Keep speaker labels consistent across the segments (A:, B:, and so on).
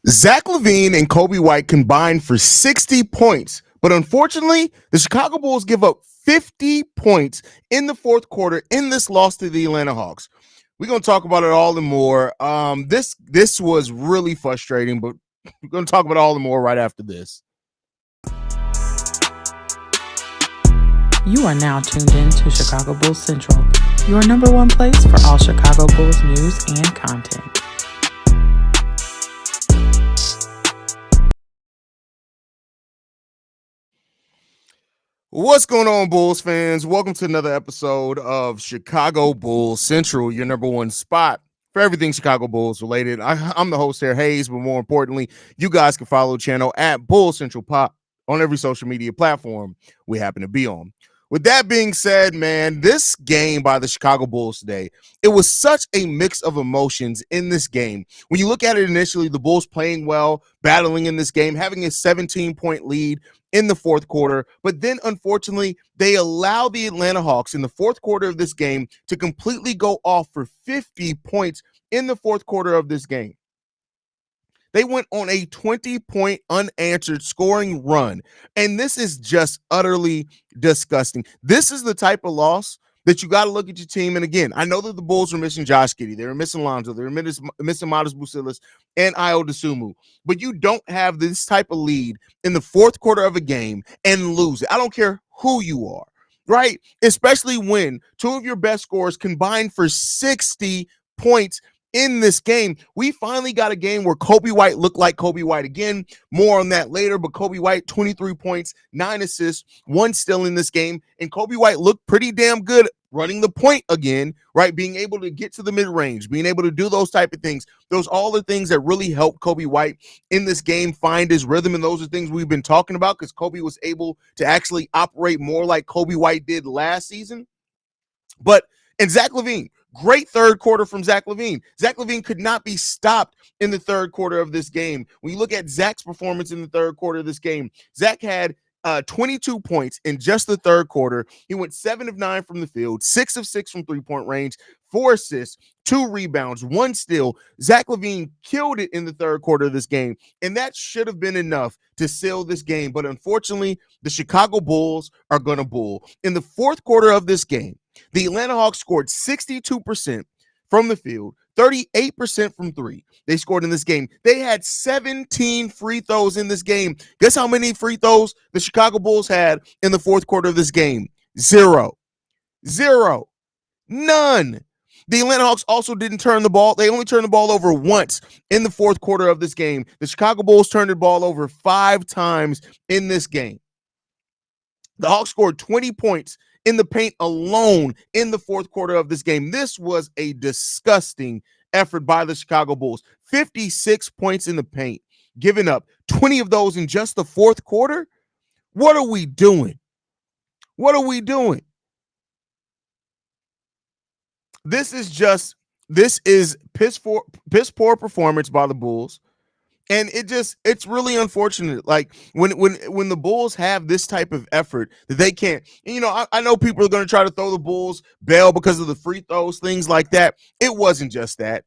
A: Zach LaVine and Coby White combined for 60 points, but unfortunately, the Chicago Bulls give up 50 points in the fourth quarter in this loss to the Atlanta Hawks. We're going to talk about it all and more. This was really frustrating, but we're going to talk about all and more right after this.
B: You are now tuned in to Chicago Bulls Central, your number one place for all Chicago Bulls news and content.
A: What's going on, Bulls fans? Welcome to another episode of Chicago Bulls Central, your number one spot for everything Chicago Bulls related. I'm the host here, Haize, but more importantly, you guys can follow the channel at Bulls Central Pop on every social media platform we happen to be on. With that being said, man, this game by the Chicago Bulls today, it was such a mix of emotions in this game. When you look at it initially, the Bulls playing well, battling in this game, having a 17-point lead in the fourth quarter, but then unfortunately, they allow the Atlanta Hawks in the fourth quarter of this game to completely go off for 50 points in the fourth quarter of this game. They went on a 20-point unanswered scoring run, and this is just utterly disgusting. This is the type of loss that you got to look at your team. And again, I know that the Bulls were missing Josh Giddey. They were missing Lonzo. They were missing Modest Bucilis and Ayo Dosunmu. But you don't have this type of lead in the fourth quarter of a game and lose it. I don't care who you are, right? Especially when two of your best scorers combined for 60 points in this game. We finally got a game where Coby White looked like Coby White again. More on that later, but Coby White, 23 points, 9 assists, 1 steal in this game. And Coby White looked pretty damn good running the point again, right? Being able to get to the mid-range, being able to do those type of things. Those all the things that really helped Coby White in this game find his rhythm. And those are things we've been talking about because Coby was able to actually operate more like Coby White did last season. And Zach LaVine, great third quarter from Zach LaVine. Zach LaVine could not be stopped in the third quarter of this game. When you look at Zach's performance in the third quarter of this game, Zach had 22 points in just the third quarter. He went 7 of 9 from the field, 6 of 6 from three-point range, 4 assists, 2 rebounds, 1 steal. Zach LaVine killed it in the third quarter of this game, and that should have been enough to seal this game. But unfortunately, the Chicago Bulls are going to bull. In the fourth quarter of this game, the Atlanta Hawks scored 62% from the field, 38% from three. They scored in this game. They had 17 free throws in this game. Guess how many free throws the Chicago Bulls had in the fourth quarter of this game? Zero. None. The Atlanta Hawks also didn't turn the ball. They only turned the ball over once in the fourth quarter of this game. The Chicago Bulls turned the ball over 5 times in this game. The Hawks scored 20 points in the paint alone in the fourth quarter of this game. This was a disgusting effort by the Chicago Bulls. 56 points in the paint, giving up 20 of those in just the fourth quarter. What are we doing? This is piss poor performance by the Bulls. And it's really unfortunate. Like when the Bulls have this type of effort that they can't, and, I know people are going to try to throw the Bulls bail because of the free throws, things like that. It wasn't just that.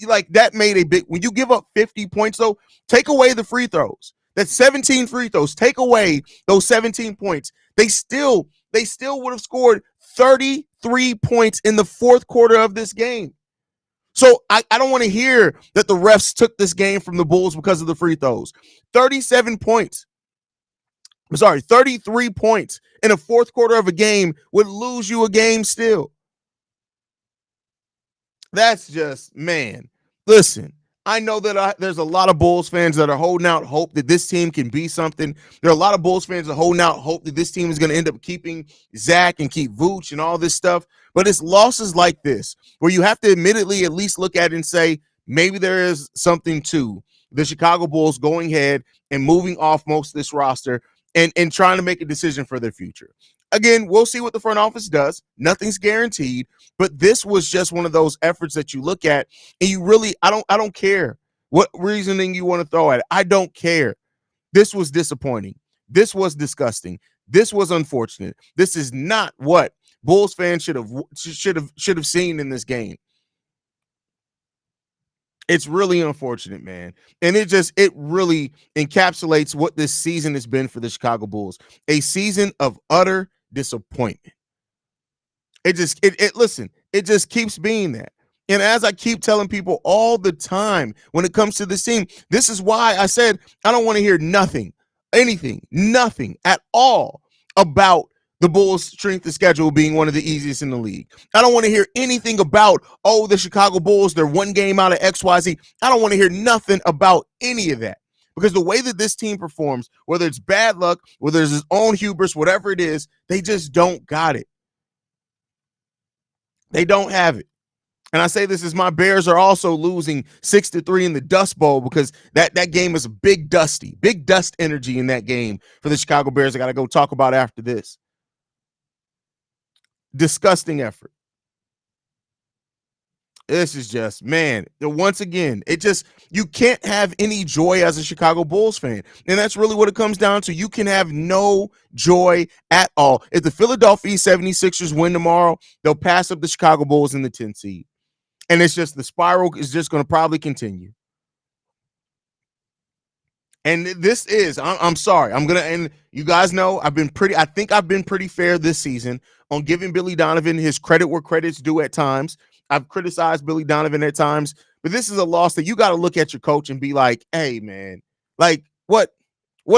A: Like that made a big, when you give up 50 points though, take away the free throws. That's 17 free throws. Take away those 17 points. They still would have scored 33 points in the fourth quarter of this game. So I don't want to hear that the refs took this game from the Bulls because of the free throws. 33 points in a fourth quarter of a game would lose you a game still. That's just, man. Listen, I know that there's a lot of Bulls fans that are holding out hope that this team can be something. There are a lot of Bulls fans that are holding out hope that this team is going to end up keeping Zach and keep Vooch and all this stuff. But it's losses like this where you have to admittedly at least look at it and say, maybe there is something to the Chicago Bulls going ahead and moving off most of this roster and trying to make a decision for their future. Again, we'll see what the front office does. Nothing's guaranteed, but this was just one of those efforts that you look at and you really, I don't care what reasoning you want to throw at it. I don't care. This was disappointing. This was disgusting. This was unfortunate. This is not what Bulls fans should have seen in this game. It's really unfortunate, man. And it really encapsulates what this season has been for the Chicago Bulls. A season of utter disappointment. It just keeps being that. And as I keep telling people all the time when it comes to this team, this is why I said I don't want to hear nothing at all about the Bulls' strength of schedule being one of the easiest in the league. I don't want to hear anything about, oh, the Chicago Bulls, they're one game out of XYZ. I don't want to hear nothing about any of that. Because the way that this team performs, whether it's bad luck, whether it's his own hubris, whatever it is, they just don't got it. They don't have it. And I say this as my Bears are also losing 6-3 in the Dust Bowl because that game is a big dust energy in that game for the Chicago Bears. I got to go talk about after this. Disgusting effort. This is just, man, once again, you can't have any joy as a Chicago Bulls fan. And that's really what it comes down to. You can have no joy at all. If the Philadelphia 76ers win tomorrow, they'll pass up the Chicago Bulls in the 10th seed. And it's just the spiral is just going to probably continue. And this is, I'm sorry, and you guys know I think I've been pretty fair this season on giving Billy Donovan his credit where credit's due at times. I've criticized Billy Donovan at times, but this is a loss that you got to look at your coach and be like, hey, man, like, what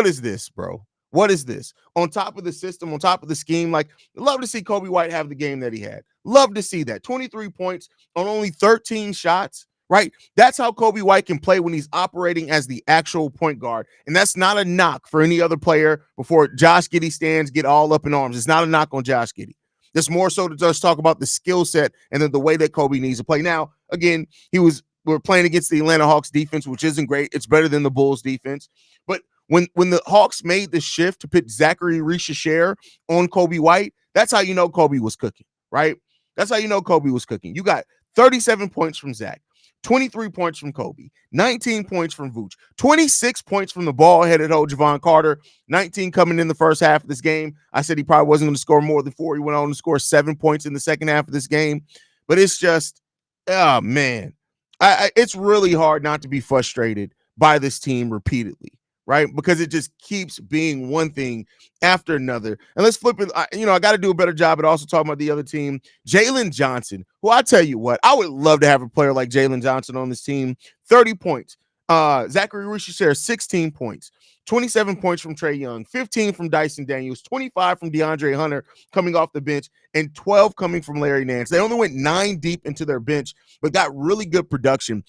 A: is this, bro? What is this? On top of the system, on top of the scheme, like, love to see Coby White have the game that he had. Love to see that. 23 points on only 13 shots, right? That's how Coby White can play when he's operating as the actual point guard. And that's not a knock for any other player before Josh Giddey stands, get all up in arms. It's not a knock on Josh Giddey. It's more so to just talk about the skill set and then the way that Coby needs to play. Now, again, we're playing against the Atlanta Hawks defense, which isn't great. It's better than the Bulls defense. But when the Hawks made the shift to put Zachary Richer on Coby White, that's how you know Coby was cooking, right? That's how you know Coby was cooking. You got 37 points from Zach, 23 points from Coby, 19 points from Vooch, 26 points from the ball-headed Javon Carter, 19 coming in the first half of this game. I said he probably wasn't going to score more than 4. He went on to score 7 points in the second half of this game. But it's just, oh, man. It's really hard not to be frustrated by this team repeatedly, right? Because it just keeps being one thing after another. And let's flip it. I got to do a better job at also talking about the other team. Jalen Johnson, who I tell you what, I would love to have a player like Jalen Johnson on this team. 30 points. Zachary Richer, 16 points. 27 points from Trae Young, 15 from Dyson Daniels, 25 from DeAndre Hunter coming off the bench, and 12 coming from Larry Nance. They only went 9 deep into their bench, but got really good production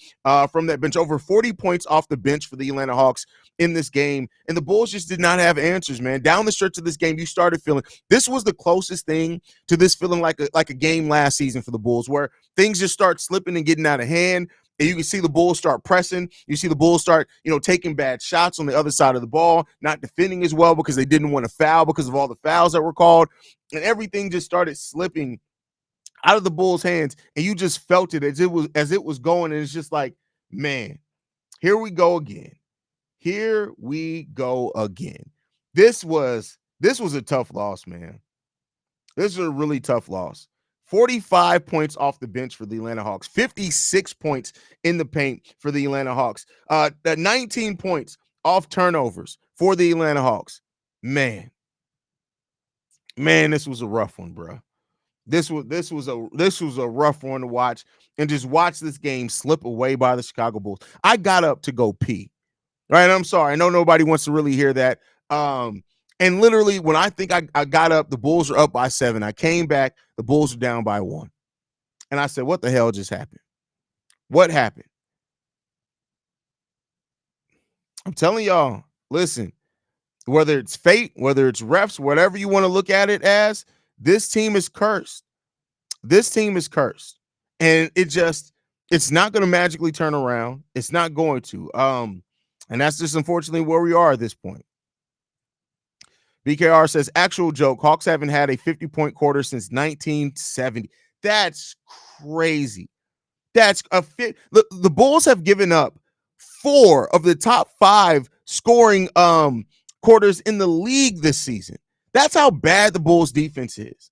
A: from that bench. Over 40 points off the bench for the Atlanta Hawks in this game. And the Bulls just did not have answers, man. Down the stretch of this game, you started feeling this was the closest thing to this feeling like a game last season for the Bulls, where things just start slipping and getting out of hand. And you can see the Bulls start pressing. You see the Bulls start, taking bad shots on the other side of the ball, not defending as well because they didn't want to foul because of all the fouls that were called. And everything just started slipping out of the Bulls' hands. And you just felt it as it was going. And it's just like, man, here we go again. Here we go again. This was a tough loss, man. This is a really tough loss. 45 points off the bench for the Atlanta Hawks. 56 points in the paint for the Atlanta Hawks. 19 points off turnovers for the Atlanta Hawks. Man, this was a rough one, bro. This was a rough one to watch, and just watch this game slip away by the Chicago Bulls. I got up to go pee. Right? I'm sorry. I know nobody wants to really hear that. And literally, when I think I got up, the Bulls were up by 7. I came back, the Bulls were down by 1. And I said, what the hell just happened? What happened? I'm telling y'all, listen, whether it's fate, whether it's refs, whatever you want to look at it as, this team is cursed. This team is cursed. And it's not going to magically turn around. It's not going to. And that's just unfortunately where we are at this point. BKR says, actual joke, Hawks haven't had a 50-point quarter since 1970. That's crazy. That's the Bulls have given up 4 of the top 5 scoring quarters in the league this season. That's how bad the Bulls defense is.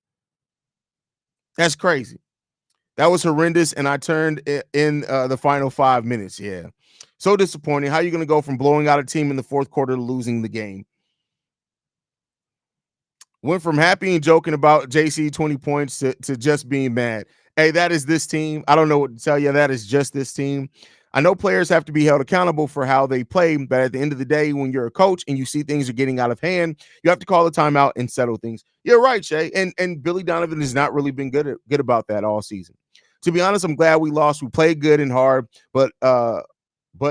A: That's crazy. That was horrendous, and I turned in the final 5 minutes. Yeah. So disappointing. How are you going to go from blowing out a team in the fourth quarter to losing the game? Went from happy and joking about JC 20 points to just being mad. Hey, that is this team. I don't know what to tell you. That is just this team. I know players have to be held accountable for how they play, but at the end of the day, when you're a coach and you see things are getting out of hand, you have to call a timeout and settle things. You're right, Shay. And Billy Donovan has not really been good about that all season. To be honest, I'm glad we lost. We played good and hard, but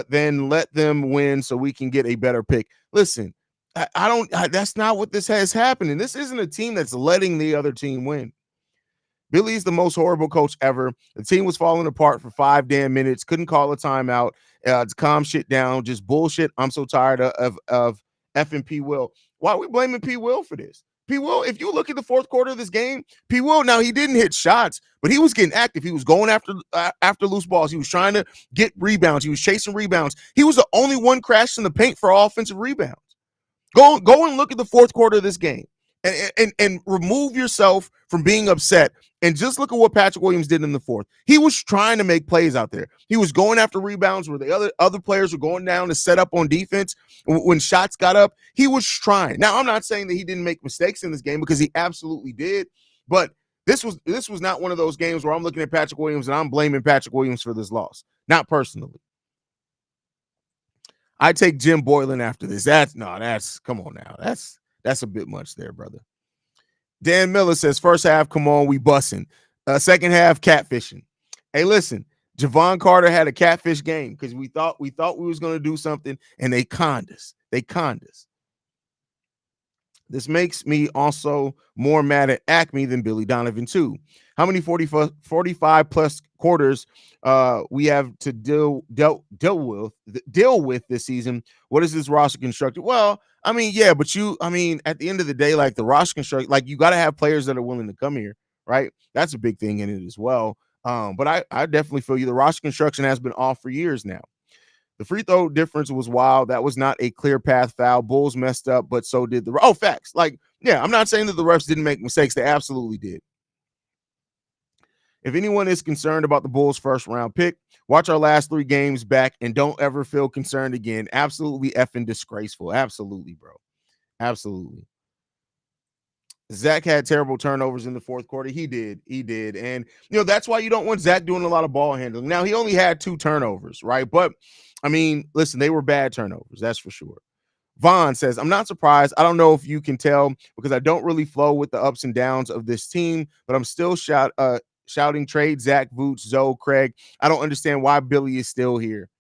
A: then let them win so we can get a better pick. Listen, that's not what this has happened. This isn't a team that's letting the other team win. Billy's the most horrible coach ever. The team was falling apart for 5 damn minutes. Couldn't call a timeout to calm shit down. Just bullshit. I'm so tired of effing P. Will. Why are we blaming P. Will for this? P. Will, if you look at the fourth quarter of this game, P. Will, now he didn't hit shots, but he was getting active. He was going after loose balls. He was trying to get rebounds. He was chasing rebounds. He was the only one crashed in the paint for offensive rebounds. Go and look at the fourth quarter of this game and remove yourself from being upset and just look at what Patrick Williams did in the fourth. He was trying to make plays out there. He was going after rebounds where the other players were going down to set up on defense. When shots got up, he was trying. Now, I'm not saying that he didn't make mistakes in this game because he absolutely did, but this was not one of those games where I'm looking at Patrick Williams and I'm blaming Patrick Williams for this loss. Not personally. I take Jim Boylan after this. Come on now. That's a bit much there, brother. Dan Miller says, first half, come on, we bussing. Second half, catfishing. Hey, listen, Javon Carter had a catfish game because we thought we was going to do something, and they conned us. This makes me also more mad at Acme than Billy Donovan, too. How many 45 plus quarters we have to deal with this season? What is this roster constructed? Well, I mean, yeah, but at the end of the day, like the roster construct, like you got to have players that are willing to come here, right? That's a big thing in it as well. But I definitely feel you. The roster construction has been off for years now. The free throw difference was wild. That was not a clear path foul. Bulls messed up, but so did facts. Like, yeah, I'm not saying that the refs didn't make mistakes. They absolutely did. If anyone is concerned about the Bulls' first round pick, watch our last 3 games back and don't ever feel concerned again. Absolutely effing disgraceful. Absolutely, bro. Absolutely. Zach had terrible turnovers in the fourth quarter. He did. And, that's why you don't want Zach doing a lot of ball handling. Now, he only had 2 turnovers, right? But, I mean, listen, they were bad turnovers. That's for sure. Vaughn says, I'm not surprised. I don't know if you can tell because I don't really flow with the ups and downs of this team, but I'm still shouting trade Zach, Vooch, Zoe, Craig. I don't understand why Billy is still here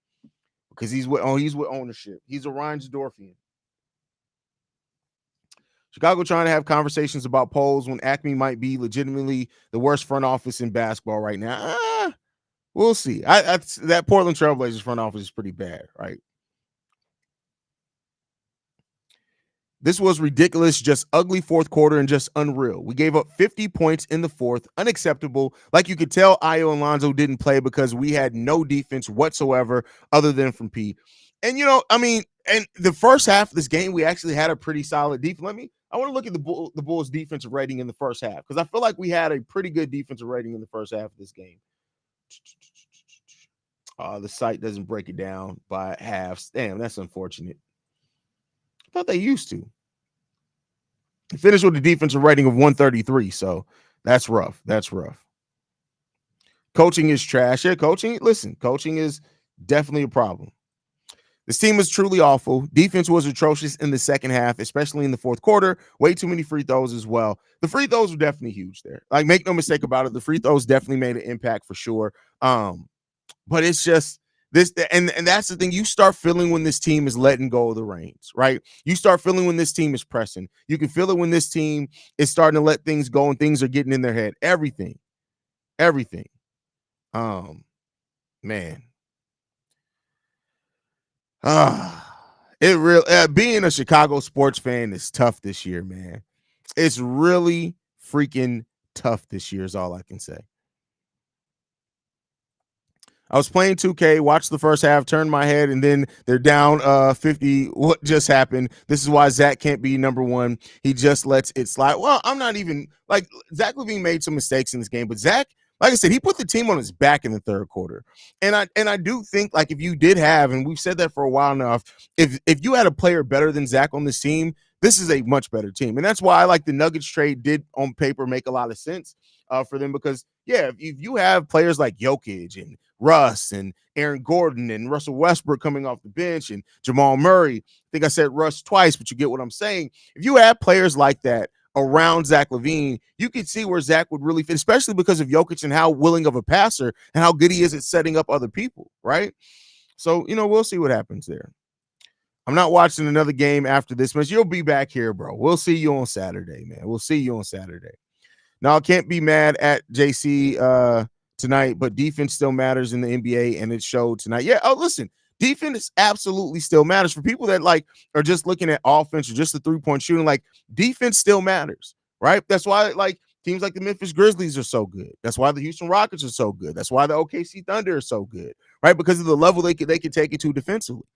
A: because he's with ownership. He's a Reinsdorfian. Chicago trying to have conversations about polls when Acme might be legitimately the worst front office in basketball right now. We'll see. That Portland Trailblazers front office is pretty bad, right? This was ridiculous, just ugly fourth quarter and just unreal. We gave up 50 points in the fourth, unacceptable. Like you could tell Ayo and Lonzo didn't play because we had no defense whatsoever other than from P. And, and the first half of this game, we actually had a pretty solid defense. I want to look at the Bulls' defensive rating in the first half because I feel like we had a pretty good defensive rating in the first half of this game. The site doesn't break it down by halves. Damn, that's unfortunate. I thought they used to. Finished with a defensive rating of 133, so that's rough. Coaching is trash. Yeah, coaching is definitely a problem. This team is truly awful. Defense was atrocious in the second half, especially in the fourth quarter. Way too many free throws as well. The free throws were definitely huge there. Like, make no mistake about it, the free throws definitely made an impact for sure. But it's just this, and that's the thing. You start feeling when this team is letting go of the reins, right? You start feeling when this team is pressing. You can feel it when this team is starting to let things go and things are getting in their head. Everything. Man. Being a Chicago sports fan is tough this year, man. It's really freaking tough this year is all I can say. I was playing 2K, watched the first half, turned my head, and then they're down 50. What just happened? This is why Zach can't be number one. He just lets it slide. Well, I'm not even like Zach LaVine made some mistakes in this game, but Zach Like I said, he put the team on his back in the third quarter. And I do think, like, if you did have, and we've said that for a while now, if you had a player better than Zach on this team, this is a much better team. And that's why I like the Nuggets trade did on paper make a lot of sense for them, because if you have players like Jokic and Russ and Aaron Gordon and Russell Westbrook coming off the bench and Jamal Murray, I think I said Russ twice, but you get what I'm saying. If you have players like that around Zach LaVine, you could see where Zach would really fit, especially because of Jokic and how willing of a passer and how good he is at setting up other people, right? So, we'll see what happens there. I'm not watching another game after this match. You'll be back here, bro. We'll see you on Saturday, man. We'll see you on Saturday. Now, I can't be mad at JC tonight, but defense still matters in the NBA, and it showed tonight. Yeah, listen, defense absolutely still matters. For people that are just looking at offense or just the three-point shooting, defense still matters, right? That's why teams like the Memphis Grizzlies are so good. That's why the Houston Rockets are so good. That's why the OKC Thunder are so good, right? Because of the level they can take it to defensively.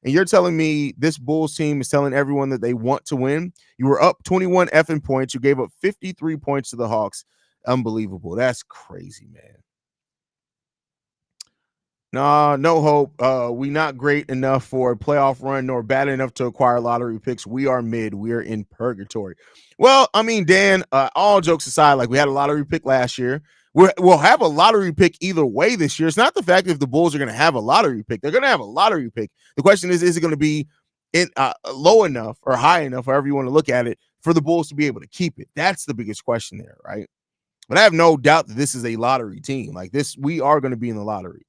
A: And you're telling me this Bulls team is telling everyone that they want to win? You were up 21 effing points. You gave up 53 points to the Hawks. Unbelievable. That's crazy, man. Nah, no hope. We not great enough for a playoff run, nor bad enough to acquire lottery picks. We are mid. We are in purgatory. Well, I mean, Dan, all jokes aside, we had a lottery pick last year. We'll have a lottery pick either way this year. It's not the fact if the Bulls are going to have a lottery pick. They're going to have a lottery pick. The question is it going to be low enough or high enough, however you want to look at it, for the Bulls to be able to keep it? That's the biggest question there, right? But I have no doubt that this is a lottery team. We are going to be in the lottery.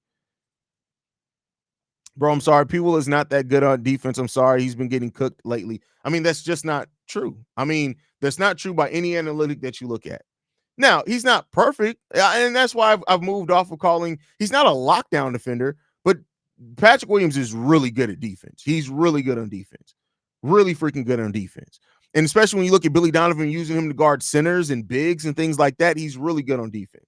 A: Bro, I'm sorry. People is not that good on defense. I'm sorry. He's been getting cooked lately. I mean, that's just not true. I mean, that's not true by any analytic that you look at. Now, he's not perfect, and that's why I've moved off of calling. He's not a lockdown defender, but Patrick Williams is really good at defense. He's really good on defense. Really freaking good on defense. And especially when you look at Billy Donovan using him to guard centers and bigs and things like that, he's really good on defense.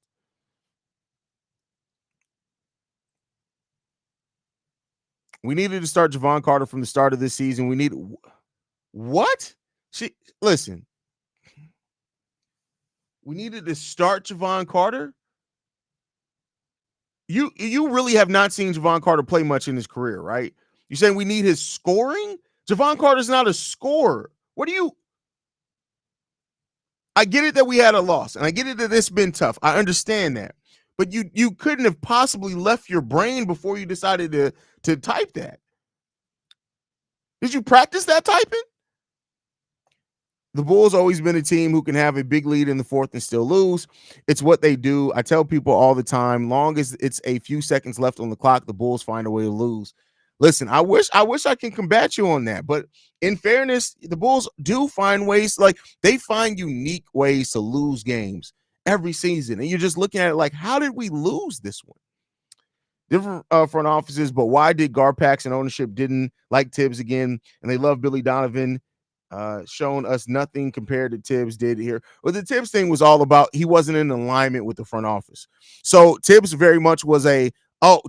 A: We needed to start Javon Carter from the start of this season. We need what? Listen. We needed to start Javon Carter. You really have not seen Javon Carter play much in his career, right? You're saying we need his scoring? Javon Carter's not a scorer. I get it that we had a loss, and I get it that it's been tough. I understand that. But you couldn't have possibly left your brain before you decided to type that. Did you practice that typing? The Bulls always been a team who can have a big lead in the fourth and still lose. It's what they do. I tell people all the time, long as it's a few seconds left on the clock, the Bulls find a way to lose. Listen, I wish I can combat you on that. But in fairness, the Bulls do find ways, they find unique ways to lose games every season. And you're just looking at it how did we lose this one? Different front offices, but why did Garpax and ownership didn't like Tibbs again? And they love Billy Donovan. Shown us nothing compared to Tibbs did here. Well, the Tibbs thing was all about he wasn't in alignment with the front office. So Tibbs very much was to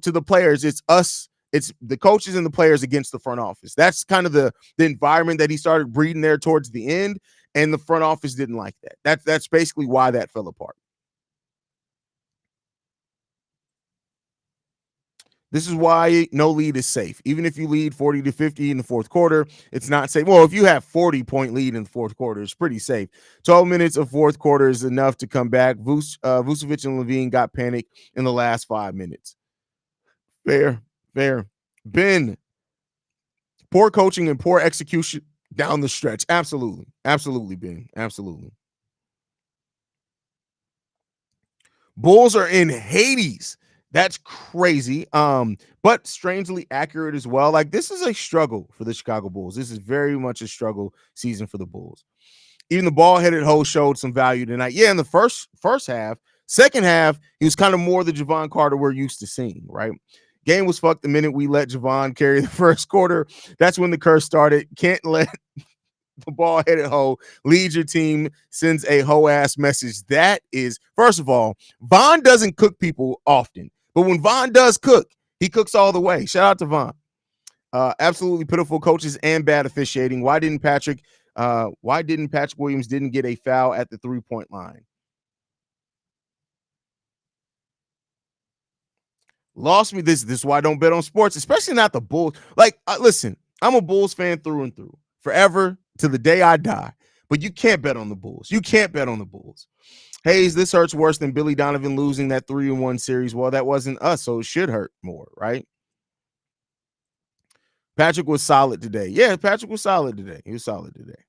A: the players, it's us, it's the coaches and the players against the front office. That's kind of the environment that he started breeding there towards the end, and the front office didn't like that. That's basically why that fell apart. This is why no lead is safe. Even if you lead 40-50 in the fourth quarter, it's not safe. Well, if you have 40-point lead in the fourth quarter, it's pretty safe. 12 minutes of fourth quarter is enough to come back. Vucevic and LaVine got panicked in the last 5 minutes. Fair. Ben, poor coaching and poor execution down the stretch. Absolutely, Ben. Absolutely. Bulls are in Hades. That's crazy. But strangely accurate as well. This is a struggle for the Chicago Bulls. This is very much a struggle season for the Bulls. Even the ball-headed hoe showed some value tonight. Yeah, in the first half. Second half, he was kind of more the Javon Carter we're used to seeing, right? Game was fucked the minute we let Javon carry the first quarter. That's when the curse started. Can't let the ball-headed hoe lead your team, sends a hoe-ass message. That is, first of all, Von doesn't cook people often. But when Von does cook, he cooks all the way. Shout out to Von. Absolutely pitiful coaches and bad officiating. Why didn't Patrick Williams didn't get a foul at the 3-point line? Lost me. This is why I don't bet on sports, especially not the Bulls. Like, listen, I'm a Bulls fan through and through, forever to the day I die. But you can't bet on the Bulls. You can't bet on the Bulls. Haize, this hurts worse than Billy Donovan losing that 3-1 series. Well, that wasn't us, so it should hurt more, right? Patrick was solid today. Yeah, Patrick was solid today. He was solid today.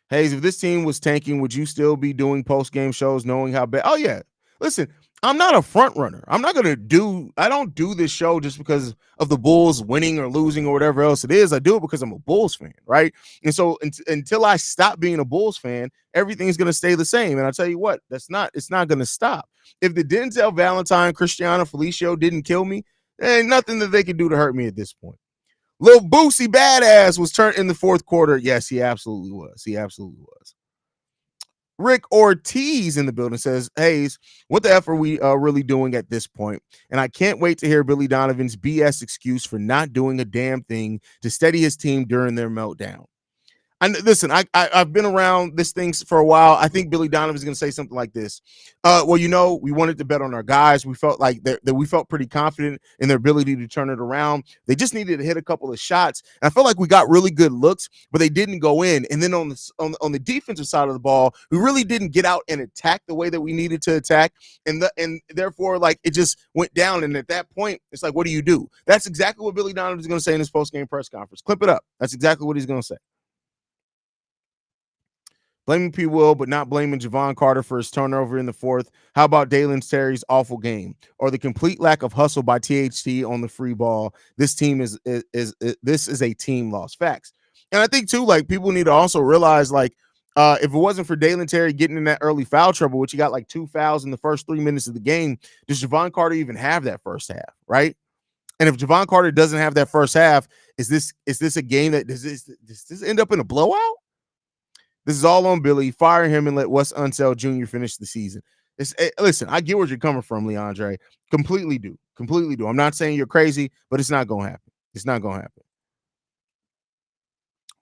A: Haize, if this team was tanking, would you still be doing post-game shows knowing how bad? Oh, yeah. Listen, I'm not a front runner. I don't do this show just because of the Bulls winning or losing or whatever else it is. I do it because I'm a Bulls fan, right? And so until I stop being a Bulls fan, everything's going to stay the same. And I'll tell you what, it's not going to stop. If the Denzel Valentine, Cristiano Felicio didn't kill me, there ain't nothing that they can do to hurt me at this point. Lil Boosie Badass was turned in the fourth quarter. Yes, he absolutely was. He absolutely was. Rick Ortiz in the building says, Haize, what the F are we really doing at this point? And I can't wait to hear Billy Donovan's BS excuse for not doing a damn thing to steady his team during their meltdown. And listen, I've been around this thing for a while. I think Billy Donovan is going to say something like this. Well, we wanted to bet on our guys. We felt like that we felt pretty confident in their ability to turn it around. They just needed to hit a couple of shots. And I felt like we got really good looks, but they didn't go in. And then on the defensive side of the ball, we really didn't get out and attack the way that we needed to attack. And therefore, like, it just went down. And at that point, it's like, what do you do? That's exactly what Billy Donovan is going to say in his post-game press conference. Clip it up. That's exactly what he's going to say. Blaming P. Will, but not blaming Javon Carter for his turnover in the fourth. How about Dalen Terry's awful game, or the complete lack of hustle by THT on the free ball? This team is a team loss. Facts. And I think too, like, people need to also realize, like, if it wasn't for Dalen Terry getting in that early foul trouble, which he got like 2 fouls in the first 3 minutes of the game, does Javon Carter even have that first half, right? And if Javon Carter doesn't have that first half, is this a game that does this end up in a blowout? This is all on Billy. Fire him and let Wes Unseld Jr. finish the season. Listen, I get where you're coming from, Leandre. Completely do. I'm not saying you're crazy, but it's not going to happen. It's not going to happen.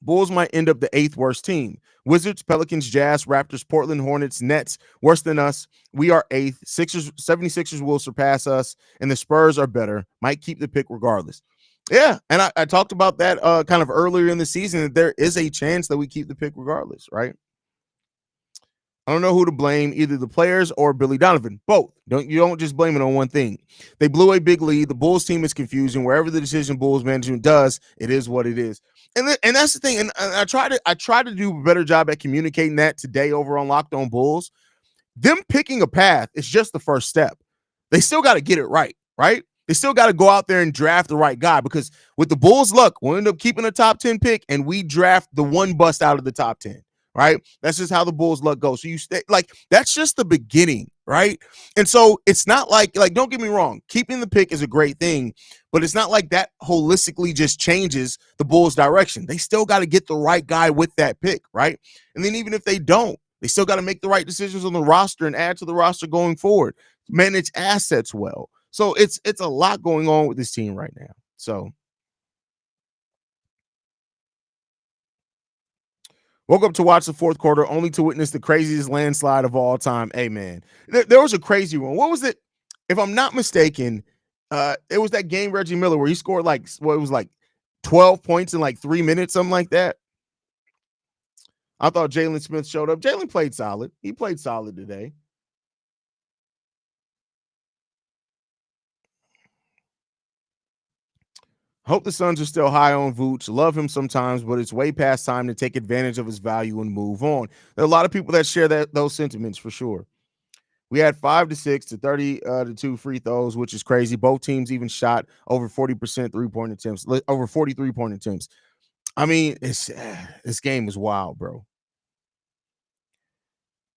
A: Bulls might end up the 8th worst team. Wizards, Pelicans, Jazz, Raptors, Portland, Hornets, Nets, worse than us. We are 8th. 76ers will surpass us, and the Spurs are better. Might keep the pick regardless. Yeah, and I talked about that kind of earlier in the season, that there is a chance that we keep the pick regardless, right? I don't know who to blame, either the players or Billy Donovan. Both. You don't just blame it on one thing. They blew a big lead. The Bulls team is confusing. Wherever the decision Bulls management does, it is what it is. And that's the thing. And I try to do a better job at communicating that today over on Locked On Bulls. Them picking a path is just the first step. They still got to get it right, right? They still got to go out there and draft the right guy, because with the Bulls' luck, we'll end up keeping a top 10 pick and we draft the one bust out of the top 10, right? That's just how the Bulls' luck goes. So you stay, like, that's just the beginning, right? And so it's not like, don't get me wrong, keeping the pick is a great thing, but it's not like that holistically just changes the Bulls' direction. They still got to get the right guy with that pick, right? And then even if they don't, they still got to make the right decisions on the roster and add to the roster going forward, manage assets well. So it's a lot going on with this team right now. So woke up to watch the fourth quarter only to witness the craziest landslide of all time. Hey, man, there was a crazy one. What was it? If I'm not mistaken, it was that game Reggie Miller where he scored it was like 12 points in like 3 minutes, something like that. I thought Jalen Smith showed up. Jalen played solid. He played solid today. Hope the Suns are still high on Vooch. Love him sometimes, but it's way past time to take advantage of his value and move on. There are a lot of people that share those sentiments for sure. We had 5 to 6 to 30 to 2 free throws, which is crazy. Both teams even shot over 40% 3-point attempts, over 40 3-point attempts. I mean, this game is wild, bro.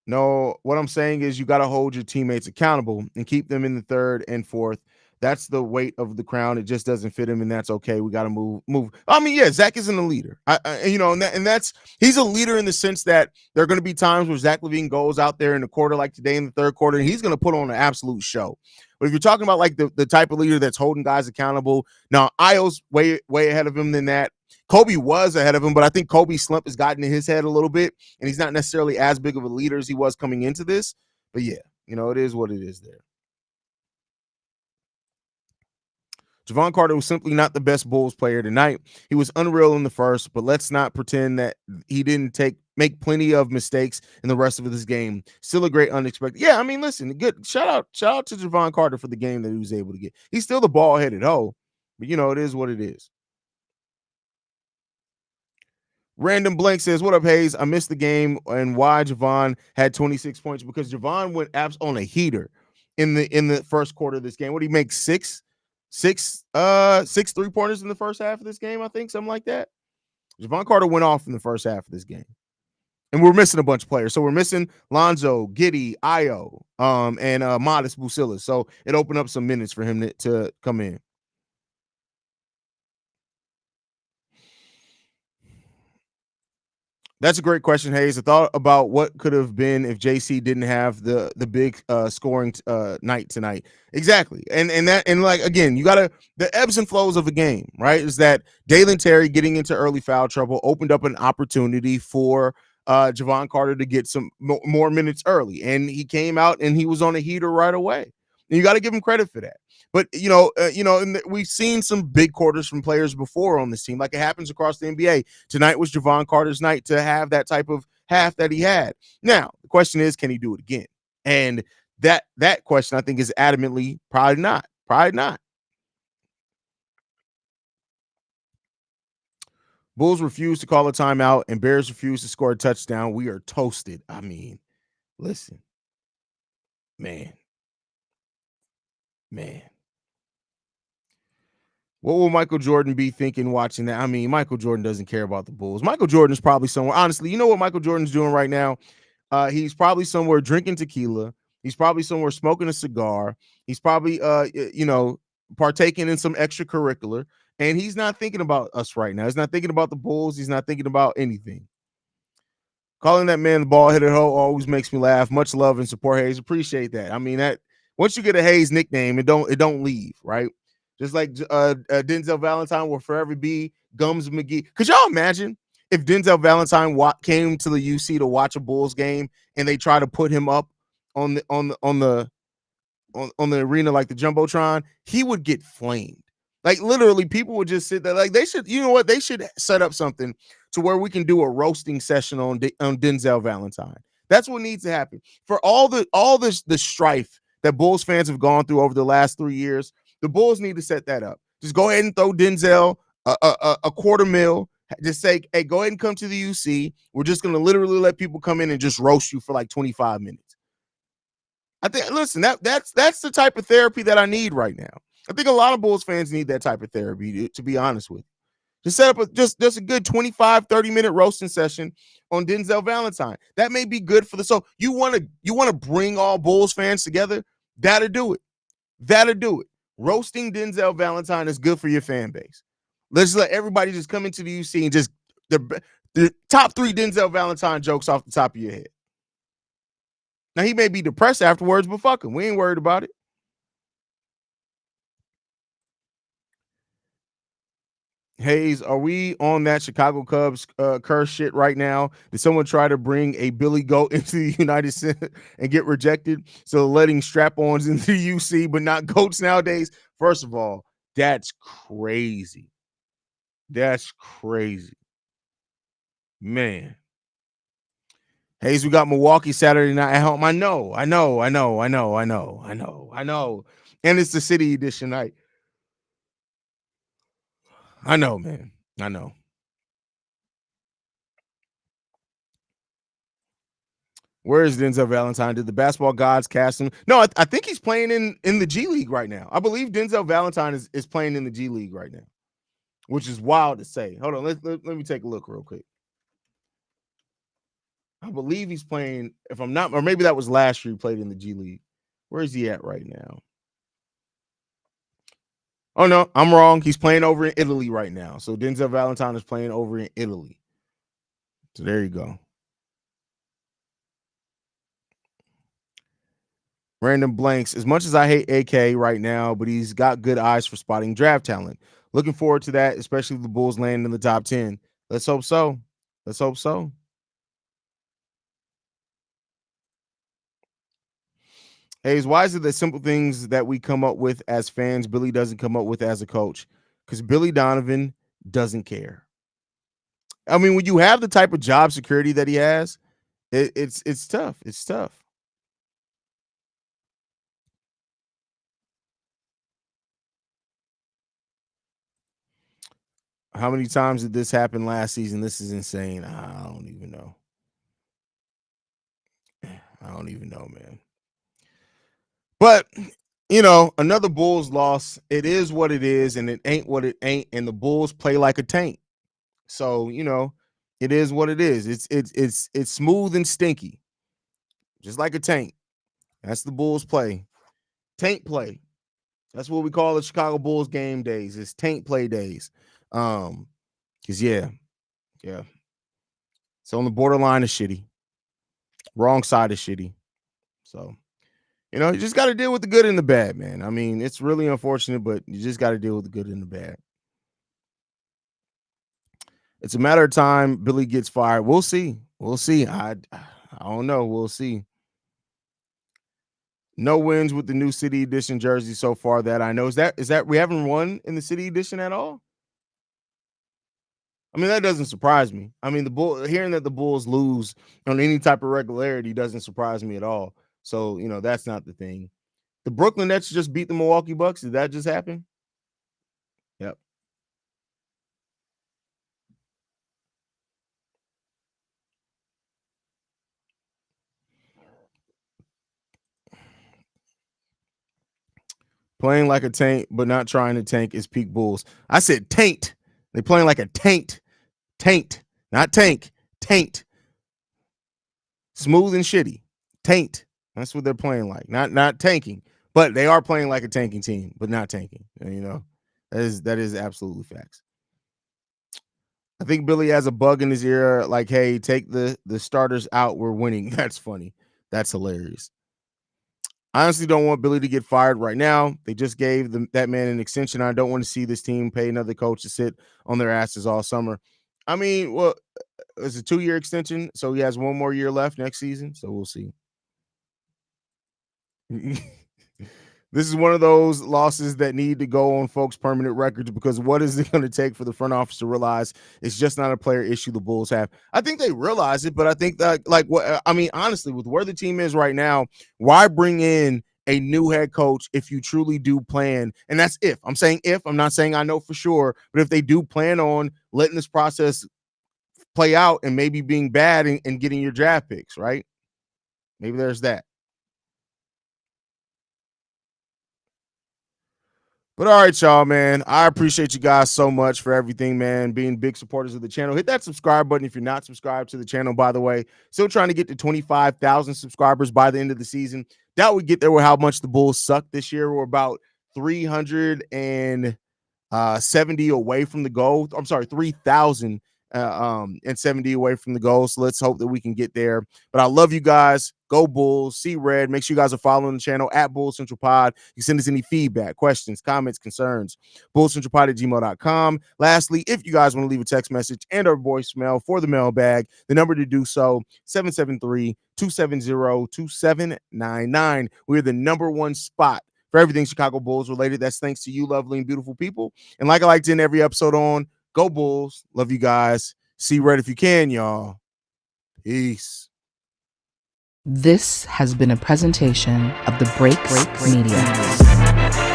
A: No, what I'm saying is you got to hold your teammates accountable and keep them in the third and fourth. That's the weight of the crown. It just doesn't fit him, and that's okay. We got to move. I mean, yeah, Zach isn't a leader. He's a leader in the sense that there are going to be times where Zach LaVine goes out there in the quarter, like today in the third quarter, and he's going to put on an absolute show. But if you're talking about like the type of leader that's holding guys accountable, now Io's way ahead of him than that. Coby was ahead of him, but I think Coby's slump has gotten in his head a little bit, and he's not necessarily as big of a leader as he was coming into this. But yeah, it is what it is there. Javon Carter was simply not the best Bulls player tonight. He was unreal in the first, but let's not pretend that he didn't make plenty of mistakes in the rest of this game. Still a great unexpected. Yeah, I mean, listen, good shout out to Javon Carter for the game that he was able to get. He's still the ball-headed hoe, but it is what it is. Random Blank says, "What up, Haize? I missed the game and why Javon had 26 points because Javon went abs on a heater in the first quarter of this game. What do you make six 3-pointers in the first half of this game? I think something like that. Javon Carter went off in the first half of this game, and we're missing a bunch of players. So we're missing Lonzo, Giddey, Io, and Modest Bucilis. So it opened up some minutes for him to come in." That's a great question, Haize. I thought about what could have been if JC didn't have the big scoring night tonight. Exactly, and like again, you gotta the ebbs and flows of a game, right? Is that Dalen Terry getting into early foul trouble opened up an opportunity for Javon Carter to get some more minutes early, and he came out and he was on a heater right away. And you got to give him credit for that. But and we've seen some big quarters from players before on this team, like it happens across the NBA. Tonight was Javon Carter's night to have that type of half that he had. Now the question is, can he do it again? And that question, I think, is adamantly probably not. Probably not. Bulls refuse to call a timeout, and Bears refuse to score a touchdown. We are toasted. I mean, listen, man. What will Michael Jordan be thinking watching that? I mean, Michael Jordan doesn't care about the Bulls. Michael Jordan is probably somewhere. Honestly, you know what Michael Jordan's doing right now? He's probably somewhere drinking tequila. He's probably somewhere smoking a cigar. He's probably, partaking in some extracurricular. And he's not thinking about us right now. He's not thinking about the Bulls. He's not thinking about anything. Calling that man the ball-headed hoe always makes me laugh. Much love and support, Haize. Appreciate that. I mean, that once you get a Haize nickname, it don't leave, right? Just like Denzel Valentine will forever be Gums McGee. Could y'all imagine if Denzel Valentine came to the UC to watch a Bulls game and they try to put him up on the arena like the Jumbotron? He would get flamed. Like literally, people would just sit there. Like they should, they should set up something to where we can do a roasting session on Denzel Valentine. That's what needs to happen for all the strife that Bulls fans have gone through over the last 3 years. The Bulls need to set that up. Just go ahead and throw Denzel a $250,000. Just say, hey, go ahead and come to the UC. We're just going to literally let people come in and just roast you for like 25 minutes. I think, listen, that's the type of therapy that I need right now. I think a lot of Bulls fans need that type of therapy, to be honest with you. Just set up just a good 25, 30-minute roasting session on Denzel Valentine. That may be good for the soul. You want to bring all Bulls fans together? That'll do it. Roasting Denzel Valentine is good for your fan base. Let's just let everybody just come into the UC and just the top 3 Denzel Valentine jokes off the top of your head. Now, he may be depressed afterwards, but fuck him. We ain't worried about it. Haize, are we on that Chicago Cubs curse shit right now? Did someone try to bring a Billy Goat into the United States and get rejected? So letting strap-ons into the UC, but not goats nowadays? First of all, that's crazy. Man. Haize, we got Milwaukee Saturday night at home. I know. And it's the City Edition night. I know, man. I know. Where is Denzel Valentine? Did the basketball gods cast him? No, I think he's playing in the G League right now. I believe Denzel Valentine is playing in the G League right now, which is wild to say. Hold on, let me take a look real quick. I believe he's playing, if I'm not, or maybe that was last year he played in the G League. Where is he at right now? Oh, no, I'm wrong. He's playing over in Italy right now. So Denzel Valentine is playing over in Italy. So there you go. Random Blanks. As much as I hate AK right now, but he's got good eyes for spotting draft talent. Looking forward to that, especially if the Bulls land in the top 10. Let's hope so. Haize, why is it that simple things that we come up with as fans, Billy doesn't come up with as a coach? Because Billy Donovan doesn't care. I mean, when you have the type of job security that he has, it's tough. It's tough. How many times did this happen last season? This is insane. I don't even know. I don't even know, man. But another Bulls loss. It is what it is, and it ain't what it ain't. And the Bulls play like a tank. So it is what it is. It's smooth and stinky, just like a tank. That's the Bulls play. Tank play. That's what we call the Chicago Bulls game days. It's tank play days. Because yeah. It's on the borderline of shitty. Wrong side of shitty. So, you just got to deal with the good and the bad, man. I mean, it's really unfortunate, but you just got to deal with the good and the bad. It's a matter of time. Billy gets fired. We'll see. I don't know. We'll see. No wins with the new City Edition jersey so far that I know. Is that we haven't won in the City Edition at all? I mean, that doesn't surprise me. I mean, hearing that the Bulls lose on any type of regularity doesn't surprise me at all. So, that's not the thing. The Brooklyn Nets just beat the Milwaukee Bucks. Did that just happen? Yep. Playing like a tank, but not trying to tank is peak Bulls. I said taint. They playing like a taint, not tank, taint. Smooth and shitty, taint. That's what they're playing like. Not tanking, but they are playing like a tanking team, but not tanking. That is absolutely facts. I think Billy has a bug in his ear, like, hey, take the starters out. We're winning. That's funny. That's hilarious. I honestly don't want Billy to get fired right now. They just gave that man an extension. I don't want to see this team pay another coach to sit on their asses all summer. I mean, well, it's a 2-year extension, so he has one more year left next season. So we'll see. This is one of those losses that need to go on folks' permanent records, because what is it going to take for the front office to realize it's just not a player issue the Bulls have? I think they realize it, but I think that, honestly, with where the team is right now, why bring in a new head coach if you truly do plan? And that's if. I'm saying if. I'm not saying I know for sure, but if they do plan on letting this process play out and maybe being bad and getting your draft picks, right? Maybe there's that. But all right, y'all, man. I appreciate you guys so much for everything, man. Being big supporters of the channel. Hit that subscribe button if you're not subscribed to the channel, by the way. Still trying to get to 25,000 subscribers by the end of the season. Doubt we get there with how much the Bulls suck this year. We're about 370 away from the goal. I'm sorry, 3,000 and 70 away from the goal. So let's hope that we can get there. But I love you guys. Go Bulls. See red. Make sure you guys are following the channel at Bulls Central Pod. You can send us any feedback, questions, comments, concerns. BullsCentralPod@gmail.com. Lastly, if you guys want to leave a text message and or voicemail for the mailbag, the number to do so, 773-270-2799. We're the #1 spot for everything Chicago Bulls related. That's thanks to you, lovely and beautiful people. And like I like to end every episode on, go Bulls. Love you guys. See red if you can, y'all. Peace.
B: This has been a presentation of the Break Media.